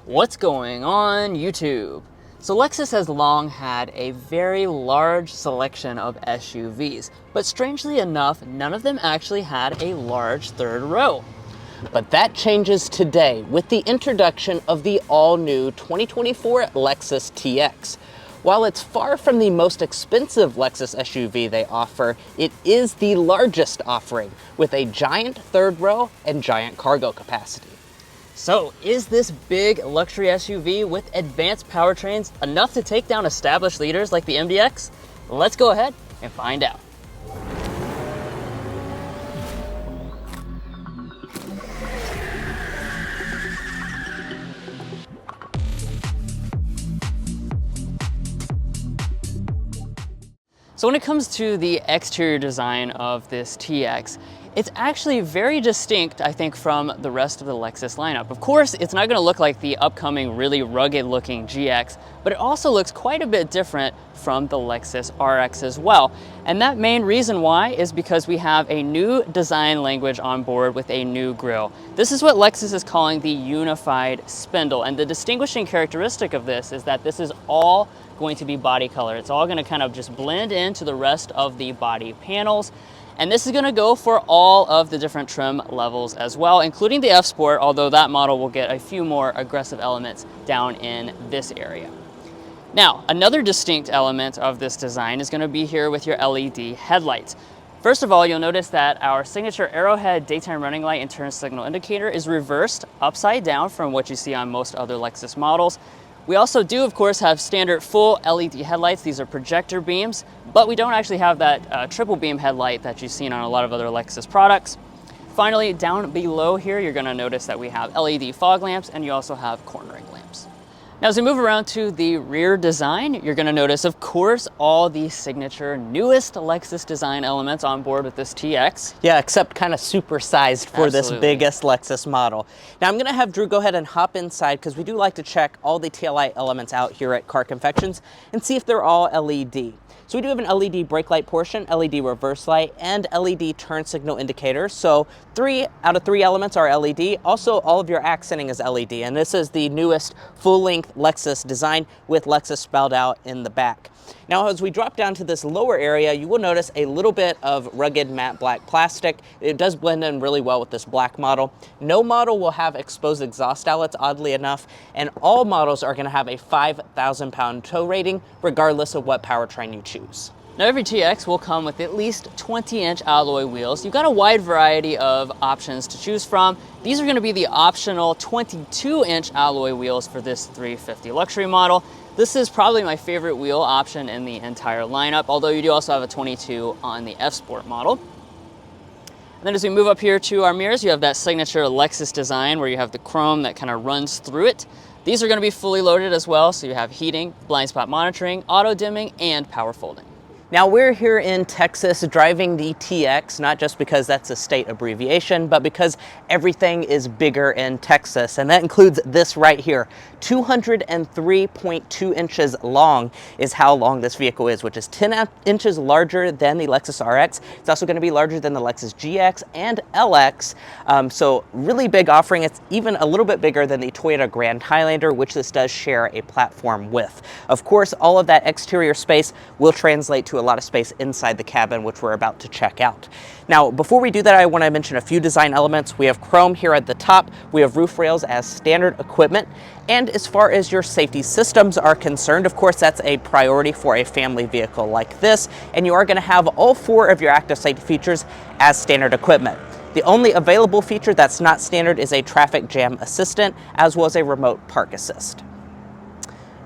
What's going on YouTube? So Lexus has long had a very large selection of SUVs, but strangely enough, none of them actually had a large third row. But that changes today with the introduction of the all-new 2024 Lexus TX. While it's far from the most expensive Lexus SUV they offer, it is the largest offering, with a giant third row and giant cargo capacity. So is this big luxury SUV with advanced powertrains enough to take down established leaders like the MDX? Let's go ahead and find out. So when it comes to the exterior design of this TX, it's actually very distinct, I think, from the rest of the Lexus lineup. Of course, it's not gonna look like the upcoming really rugged looking GX, but it also looks quite a bit different from the Lexus RX as well. And that main reason why is because we have a new design language on board with a new grille. This is what Lexus is calling the unified spindle. And the distinguishing characteristic of this is that this is all going to be body color. It's all gonna kind of just blend into the rest of the body panels. And this is gonna go for all of the different trim levels as well, including the F Sport, although that model will get a few more aggressive elements down in this area. Now, another distinct element of this design is gonna be here with your LED headlights. First of all, you'll notice that our signature arrowhead daytime running light and turn signal indicator is reversed upside down from what you see on most other Lexus models. We also do, of course, have standard full LED headlights. These are projector beams, but we don't actually have that triple beam headlight that you've seen on a lot of other Lexus products. Finally, down below here, you're gonna notice that we have LED fog lamps and you also have cornering lamps. Now, as we move around to the rear design, you're gonna notice, of course, all the signature newest Lexus design elements on board with this TX. Yeah, except kind of supersized for this biggest Lexus model. Now, I'm gonna have Drew go ahead and hop inside because we do like to check all the taillight elements out here at Car Confections and see if they're all LED. So we do have an LED brake light portion, LED reverse light, and LED turn signal indicator. So 3 out of 3 elements are LED. Also, all of your accenting is LED, and this is the newest full-length Lexus design with Lexus spelled out in the back. Now, as we drop down to this lower area, you will notice a little bit of rugged matte black plastic. It does blend in really well with this black model. No model will have exposed exhaust outlets, oddly enough, and all models are gonna have a 5,000 pound tow rating, regardless of what powertrain you choose. Now, every TX will come with at least 20-inch alloy wheels. You've got a wide variety of options to choose from. These are gonna be the optional 22-inch alloy wheels for this 350 luxury model. This is probably my favorite wheel option in the entire lineup, although you do also have a 22 on the F Sport model. And then as we move up here to our mirrors, you have that signature Lexus design where you have the chrome that kind of runs through it. These are gonna be fully loaded as well, so you have heating, blind spot monitoring, auto dimming, and power folding. Now, we're here in Texas driving the TX, not just because that's a state abbreviation, but because everything is bigger in Texas, and that includes this right here. 203.2 inches long is how long this vehicle is, which is 10 inches larger than the Lexus RX. It's also going to be larger than the Lexus GX and LX, so really big offering. It's even a little bit bigger than the Toyota Grand Highlander, which this does share a platform with. Of course, all of that exterior space will translate to a lot of space inside the cabin, which we're about to check out. Now, before we do that, I want to mention a few design elements. We have chrome here at the top. We have roof rails as standard equipment. And as far as your safety systems are concerned, of course, that's a priority for a family vehicle like this. And you are going to have all 4 of your active safety features as standard equipment. The only available feature that's not standard is a traffic jam assistant, as well as a remote park assist.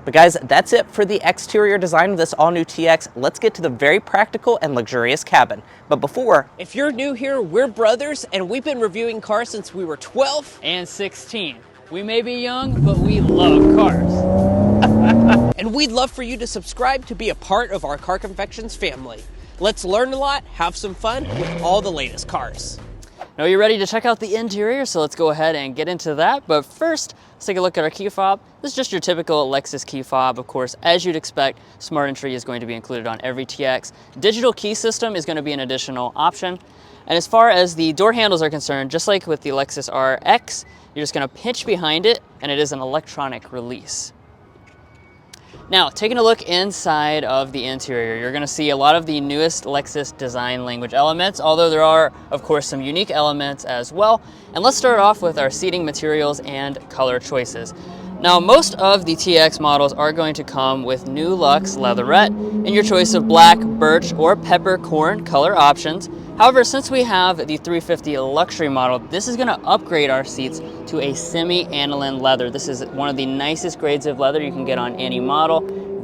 But guys, that's it for the exterior design of this all-new TX. Let's get to the very practical and luxurious cabin. But before, if you're new here, we're brothers, and we've been reviewing cars since we were 12 and 16. We may be young, but we love cars. And we'd love for you to subscribe to be a part of our Car Confections family. Let's learn a lot, have some fun with all the latest cars. Now you're ready to check out the interior, so let's go ahead and get into that. But first, let's take a look at our key fob. This is just your typical Lexus key fob. Of course, as you'd expect, smart entry is going to be included on every TX. Digital key system is going to be an additional option. And as far as the door handles are concerned, just like with the Lexus RX, you're just going to pinch behind it, and it is an electronic release. Now, taking a look inside of the interior, you're going to see a lot of the newest Lexus design language elements, although there are, of course, some unique elements as well. And let's start off with our seating materials and color choices. Now, most of the TX models are going to come with new luxe leatherette in your choice of black, birch, or peppercorn color options. However, since we have the 350 luxury model, this is going to upgrade our seats to a semi-aniline leather. This is one of the nicest grades of leather you can get on any model.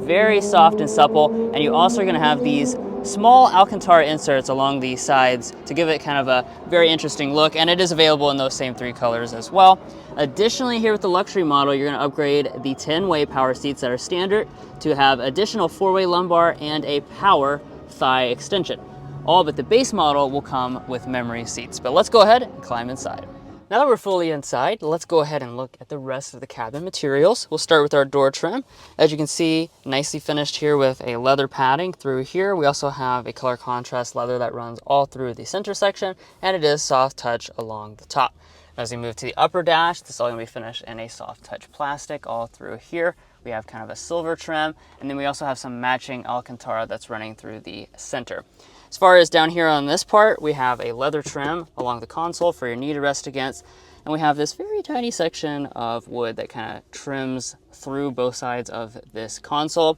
Very soft and supple, and you also are going to have these small Alcantara inserts along the sides to give it kind of a very interesting look, and it is available in those same 3 colors as well. Additionally, here with the luxury model, you're going to upgrade the 10-way power seats that are standard to have additional 4-way lumbar and a power thigh extension. All but the base model will come with memory seats. But let's go ahead and climb inside. Now that we're fully inside, let's go ahead and look at the rest of the cabin materials. We'll start with our door trim. As you can see, nicely finished here with a leather padding through here. We also have a color contrast leather that runs all through the center section, and it is soft touch along the top. As we move to the upper dash, this is all going to be finished in a soft touch plastic all through here. We have kind of a silver trim, and then we also have some matching Alcantara that's running through the center. As far as down here on this part, we have a leather trim along the console for your knee to rest against, and we have this very tiny section of wood that kind of trims through both sides of this console.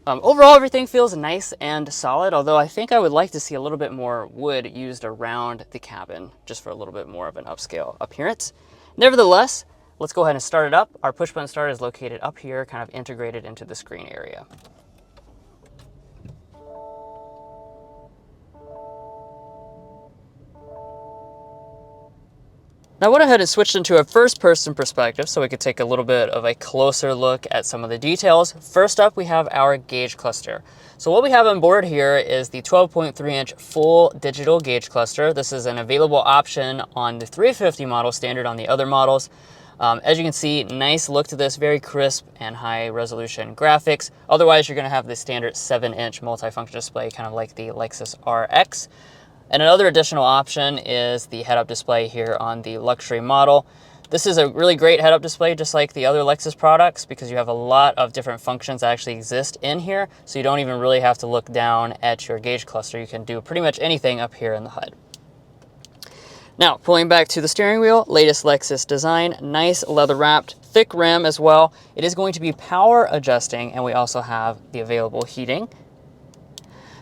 Overall, everything feels nice and solid, although I think I would like to see a little bit more wood used around the cabin, just for a little bit more of an upscale appearance. Nevertheless, let's go ahead and start it up. Our push button start is located up here, kind of integrated into the screen area. Now I went ahead and switched into a first-person perspective so we could take a little bit of a closer look at some of the details. First up, we have our gauge cluster. So what we have on board here is the 12.3-inch full digital gauge cluster. This is an available option on the 350 model, standard on the other models. As you can see, nice look to this, very crisp and high-resolution graphics. Otherwise, you're going to have the standard 7-inch multifunction display, kind of like the Lexus RX. And another additional option is the head-up display here on the luxury model. This is a really great head-up display, just like the other Lexus products, because you have a lot of different functions that actually exist in here, so you don't even really have to look down at your gauge cluster. You can do pretty much anything up here in the HUD. Now, pulling back to the steering wheel, latest Lexus design, nice leather-wrapped, thick rim as well. It is going to be power adjusting, and we also have the available heating.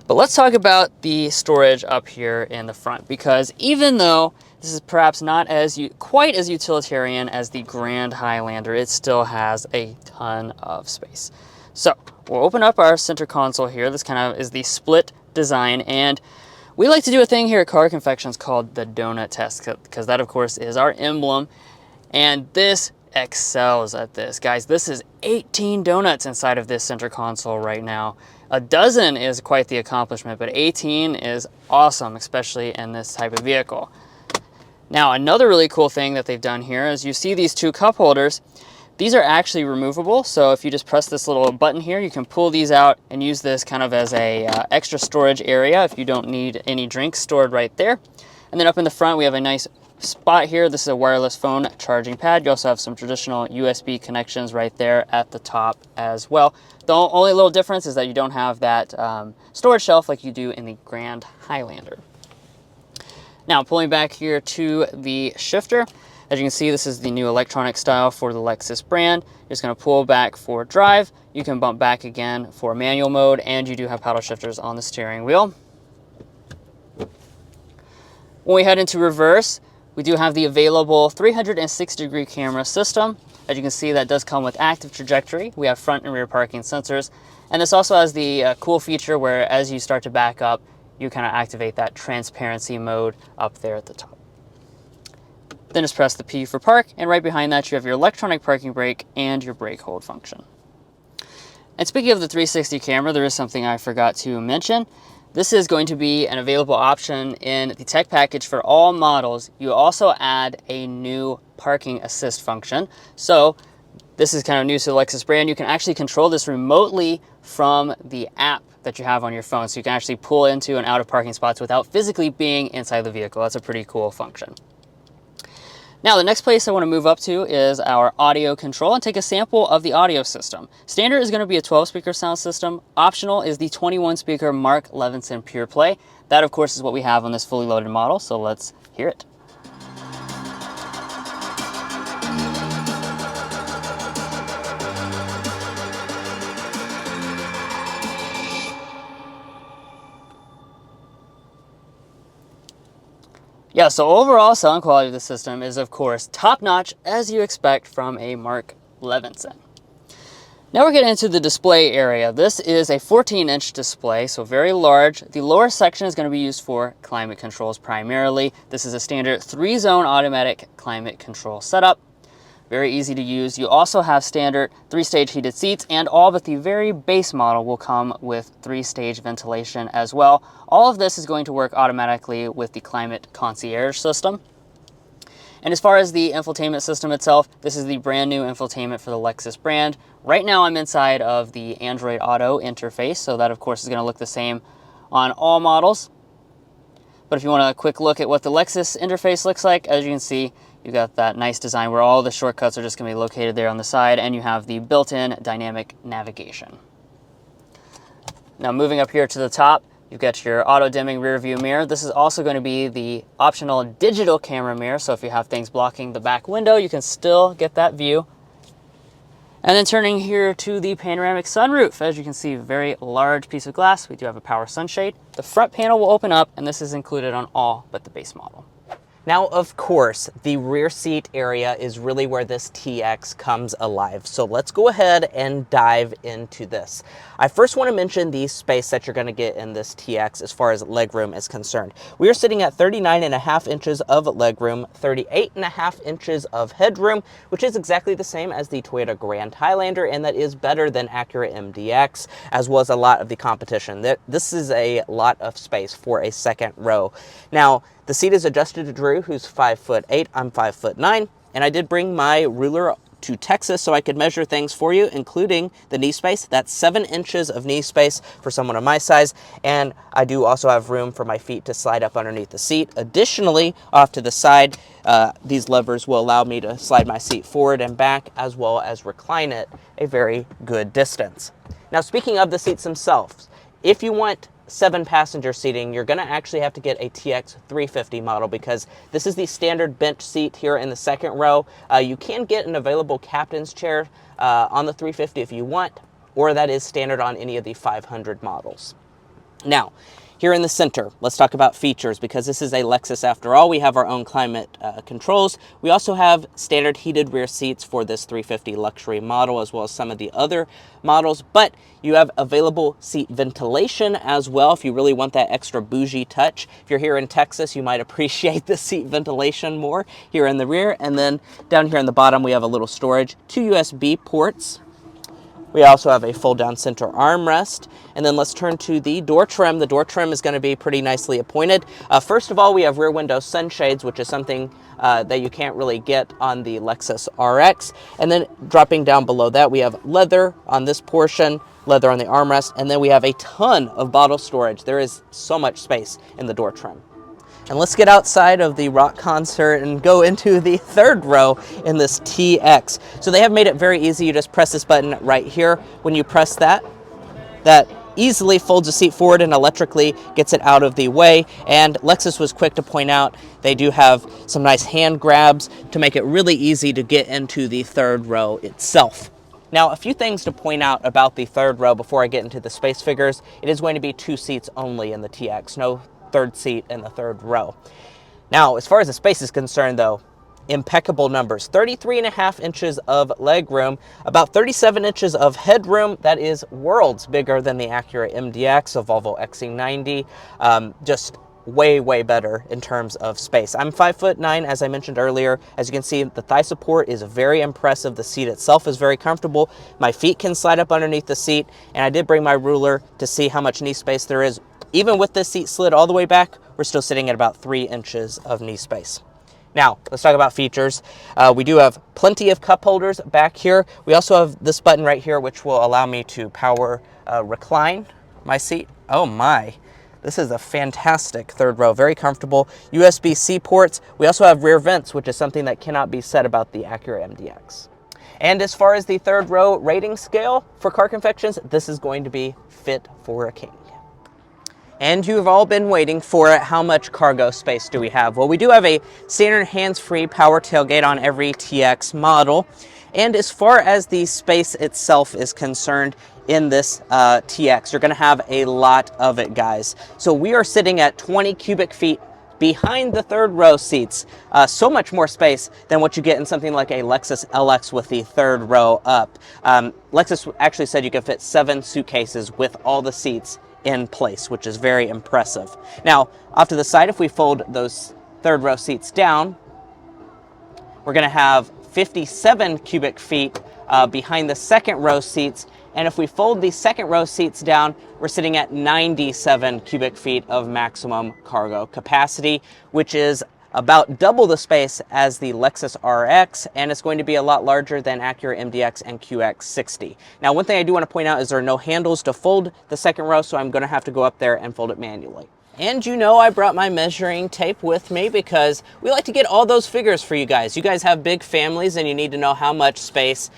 But let's talk about the storage up here in the front, because even though this is perhaps not quite as utilitarian as the Grand Highlander, it still has a ton of space. So we'll open up our center console here. This kind of is the split design, and we like to do a thing here at Car Confections called the donut test, because that of course is our emblem, and this excels at this. Guys, this is 18 donuts inside of this center console right now. A dozen is quite the accomplishment, but 18 is awesome, especially in this type of vehicle. Now, another really cool thing that they've done here is you see these 2 cup holders. These are actually removable, so if you just press this little button here, you can pull these out and use this kind of as a extra storage area if you don't need any drinks stored right there. And then up in the front, we have a nice spot here. This is a wireless phone charging pad. You also have some traditional USB connections right there at the top as well. The only little difference is that you don't have that storage shelf like you do in the Grand Highlander. Now, pulling back here to the shifter, as you can see, this is the new electronic style for the Lexus brand. You're just going to pull back for drive. You can bump back again for manual mode, and you do have paddle shifters on the steering wheel. When we head into reverse, we do have the available 360-degree camera system. As you can see, that does come with active trajectory. We have front and rear parking sensors. And this also has the cool feature where as you start to back up, you kind of activate that transparency mode up there at the top. Then just press the P for park, and right behind that you have your electronic parking brake and your brake hold function. And speaking of the 360 camera, there is something I forgot to mention. This is going to be an available option in the tech package for all models. You also add a new parking assist function. So this is kind of new to the Lexus brand. You can actually control this remotely from the app that you have on your phone. So you can actually pull into and out of parking spots without physically being inside the vehicle. That's a pretty cool function. Now, the next place I want to move up to is our audio control and take a sample of the audio system. Standard is going to be a 12-speaker sound system. Optional is the 21-speaker Mark Levinson Pure Play. That, of course, is what we have on this fully loaded model, so let's hear it. Yeah, so overall sound quality of the system is, of course, top-notch, as you expect from a Mark Levinson. Now we're getting into the display area. This is a 14-inch display, so very large. The lower section is going to be used for climate controls primarily. This is a standard 3-zone automatic climate control setup. Very easy to use. You also have standard 3-stage heated seats, and all but the very base model will come with 3-stage ventilation as well. All of this is going to work automatically with the Climate Concierge system. And as far as the infotainment system itself, this is the brand new infotainment for the Lexus brand. Right now I'm inside of the Android Auto interface, so that of course is going to look the same on all models. But if you want a quick look at what the Lexus interface looks like, as you can see, you've got that nice design where all the shortcuts are just going to be located there on the side, and you have the built-in dynamic navigation. Now moving up here to the top, you've got your auto-dimming rear view mirror. This is also going to be the optional digital camera mirror, so if you have things blocking the back window, you can still get that view. And then turning here to the panoramic sunroof, as you can see, very large piece of glass. We do have a power sunshade. The front panel will open up, and this is included on all but the base model. Now, of course, the rear seat area is really where this TX comes alive. So let's go ahead and dive into this. I first want to mention the space that you're going to get in this TX as far as legroom is concerned. We are sitting at 39.5 inches of legroom, 38.5 inches of headroom, which is exactly the same as the Toyota Grand Highlander, and that is better than Acura MDX, as well as a lot of the competition. This is a lot of space for a second row. Now, the seat is adjusted to Drew, who's 5'8", I'm 5'9", and I did bring my ruler to Texas so I could measure things for you, including the knee space. That's 7 inches of knee space for someone of my size, and I do also have room for my feet to slide up underneath the seat. Additionally, off to the side, these levers will allow me to slide my seat forward and back, as well as recline it a very good distance. Now, speaking of the seats themselves, if you want 7-passenger seating, you're going to actually have to get a TX 350 model, because this is the standard bench seat here in the second row. You can get an available captain's chair on the 350 if you want, or that is standard on any of the 500 models. Now, here in the center, let's talk about features, because this is a Lexus after all. We have our own climate controls. We also have standard heated rear seats for this 350 luxury model, as well as some of the other models, but you have available seat ventilation as well if you really want that extra bougie touch. If you're here in Texas, you might appreciate the seat ventilation more here in the rear. And then down here in the bottom, we have a little storage, 2 USB ports. We also have a fold-down center armrest. And then let's turn to the door trim. The door trim is going to be pretty nicely appointed. First of all, we have rear window sunshades, which is something that you can't really get on the Lexus RX. And then dropping down below that, we have leather on this portion, leather on the armrest, and then we have a ton of bottle storage. There is so much space in the door trim. And let's get outside of the rock concert and go into the third row in this TX. So they have made it very easy. You just press this button right here. When you press that, that easily folds the seat forward and electrically gets it out of the way. And Lexus was quick to point out they do have some nice hand grabs to make it really easy to get into the third row itself. Now, a few things to point out about the third row before I get into the space figures. It is going to be 2 seats only in the TX, no third seat in the third row. Now, as far as the space is concerned, though, impeccable numbers. 33.5 inches of legroom, about 37 inches of headroom. That is worlds bigger than the Acura MDX, a Volvo XC90. Just way better in terms of space. I'm 5'9", as I mentioned earlier. As you can see, the thigh support is very impressive. The seat itself is very comfortable. My feet can slide up underneath the seat, and I did bring my ruler to see how much knee space there is. Even with this seat slid all the way back, we're still sitting at about 3 inches of knee space. Now, let's talk about features. We do have plenty of cup holders back here. We also have this button right here, which will allow me to power recline my seat. Oh my, this is a fantastic third row, very comfortable. USB-C ports. We also have rear vents, which is something that cannot be said about the Acura MDX. And as far as the third row rating scale for Car Confections, this is going to be fit for a king. And you've all been waiting for it. How much cargo space do we have? Well, we do have a standard hands-free power tailgate on every TX model. And as far as the space itself is concerned in this TX, you're gonna have a lot of it, guys. So we are sitting at 20 cubic feet behind the third row seats. So much more space than what you get in something like a Lexus LX with the third row up. Lexus actually said you could fit 7 suitcases with all the seats in place, which is very impressive. Now, off to the side, if we fold those third row seats down, we're gonna have 57 cubic feet behind the second row seats. And if we fold the second row seats down, we're sitting at 97 cubic feet of maximum cargo capacity, which is about double the space as the Lexus RX, and it's going to be a lot larger than Acura MDX and QX60. Now, one thing I do want to point out is there are no handles to fold the second row, so I'm going to have to go up there and fold it manually. And you know I brought my measuring tape with me because we like to get all those figures for you guys. You guys have big families and you need to know how much space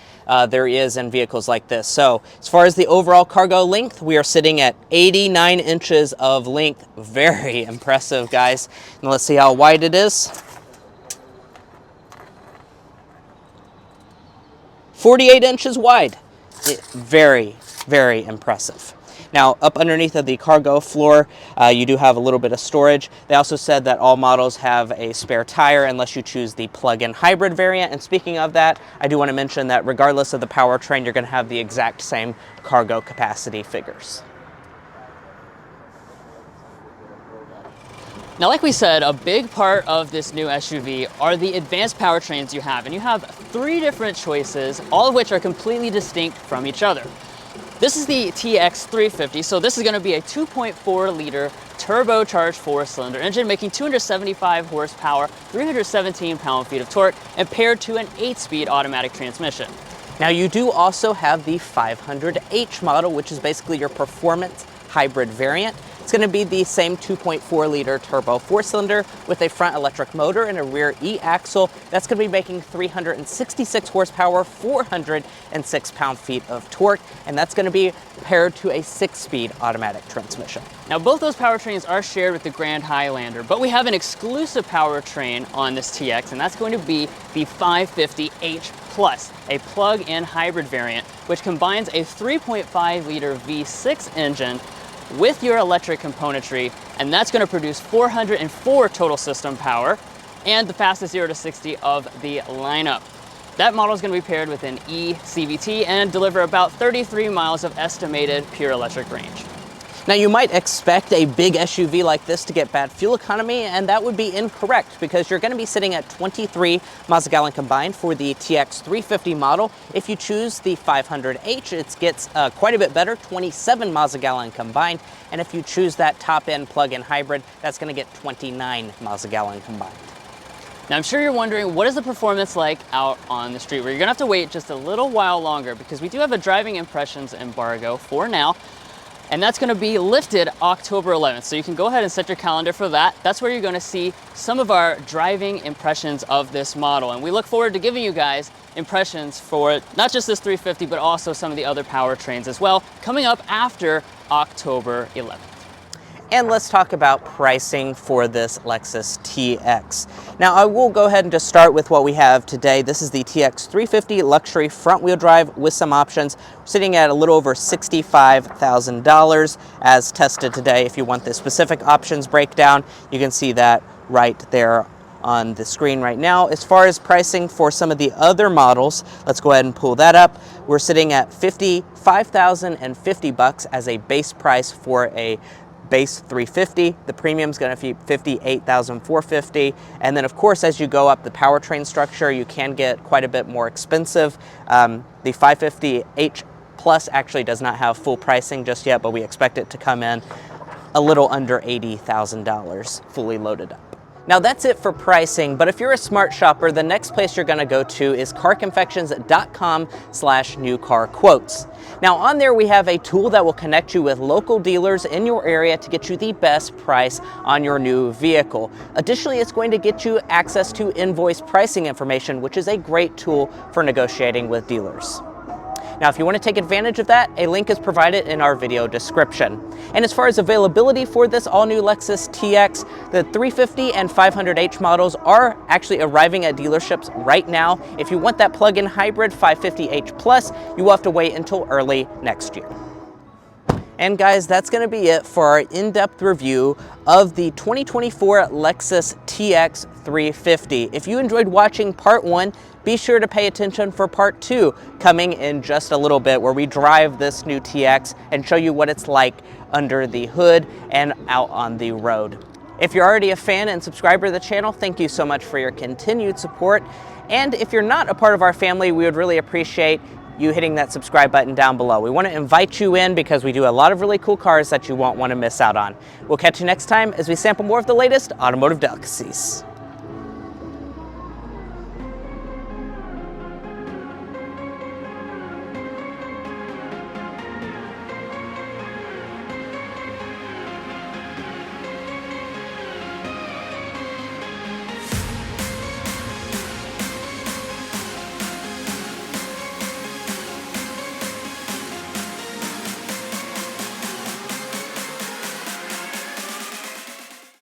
there is in vehicles like this. So as far as the overall cargo length, we are sitting at 89 inches of length. Very impressive, guys. And let's see how wide it is. 48 inches wide. Very, very impressive. Now, up underneath of the cargo floor, you do have a little bit of storage. They also said that all models have a spare tire unless you choose the plug-in hybrid variant. And speaking of that, I do want to mention that regardless of the powertrain, you're going to have the exact same cargo capacity figures. Now, like we said, a big part of this new SUV are the advanced powertrains you have. And you have 3 different choices, all of which are completely distinct from each other. This is the TX 350, so this is going to be a 2.4 liter turbocharged 4-cylinder engine making 275 horsepower, 317 pound-feet of torque, and paired to an 8-speed automatic transmission. Now, you do also have the 500H model, which is basically your performance hybrid variant. It's going to be the same 2.4 liter turbo 4-cylinder with a front electric motor and a rear e-axle. That's going to be making 366 horsepower, 406 pound-feet of torque, and that's going to be paired to a 6-speed automatic transmission. Now, both those powertrains are shared with the Grand Highlander, but we have an exclusive powertrain on this TX, and that's going to be the 550H Plus, a plug-in hybrid variant, which combines a 3.5 liter V6 engine with your electric componentry, and that's going to produce 404 total system power and the fastest 0 to 60 of the lineup. That model is going to be paired with an e-CVT and deliver about 33 miles of estimated pure electric range. Now, you might expect a big SUV like this to get bad fuel economy, and that would be incorrect because you're going to be sitting at 23 miles a gallon combined for the TX 350 model. If you choose the 500H, it gets quite a bit better, 27 miles a gallon combined. And if you choose that top-end plug-in hybrid, that's going to get 29 miles a gallon combined. Now, I'm sure you're wondering, what is the performance like out on the street? Well, you're going to have to wait just a little while longer because we do have a driving impressions embargo for now. And that's going to be lifted October 11th. So you can go ahead and set your calendar for that. That's where you're going to see some of our driving impressions of this model. And we look forward to giving you guys impressions for not just this 350, but also some of the other powertrains as well, coming up after October 11th. And let's talk about pricing for this Lexus TX. Now, I will go ahead and just start with what we have today. This is the TX 350 luxury front-wheel drive with some options. We're sitting at a little over $65,000 as tested today. If you want the specific options breakdown, you can see that right there on the screen right now. As far as pricing for some of the other models, let's go ahead and pull that up. We're sitting at $55,050 as a base price for a base 350. The premium is going to be $58,450, and then of course as you go up the powertrain structure, you can get quite a bit more expensive. The 550H Plus actually does not have full pricing just yet, but we expect it to come in a little under $80,000 fully loaded up. Now that's it for pricing, but if you're a smart shopper, the next place you're gonna go to is carconfections.com/newcarquotes. Now on there we have a tool that will connect you with local dealers in your area to get you the best price on your new vehicle. Additionally, it's going to get you access to invoice pricing information, which is a great tool for negotiating with dealers. Now, if you want to take advantage of that, a link is provided in our video description. And as far as availability for this all-new Lexus TX, the 350 and 500h models are actually arriving at dealerships right now. If you want that plug-in hybrid 550h Plus, you will have to wait until early next year. And guys, that's going to be it for our in-depth review of the 2024 Lexus TX 350. If you enjoyed watching part 1, be sure to pay attention for part 2 coming in just a little bit, where we drive this new TX and show you what it's like under the hood and out on the road. If you're already a fan and subscriber to the channel, thank you so much for your continued support. And if you're not a part of our family, we would really appreciate you hitting that subscribe button down below. We want to invite you in because we do a lot of really cool cars that you won't want to miss out on. We'll catch you next time as we sample more of the latest automotive delicacies.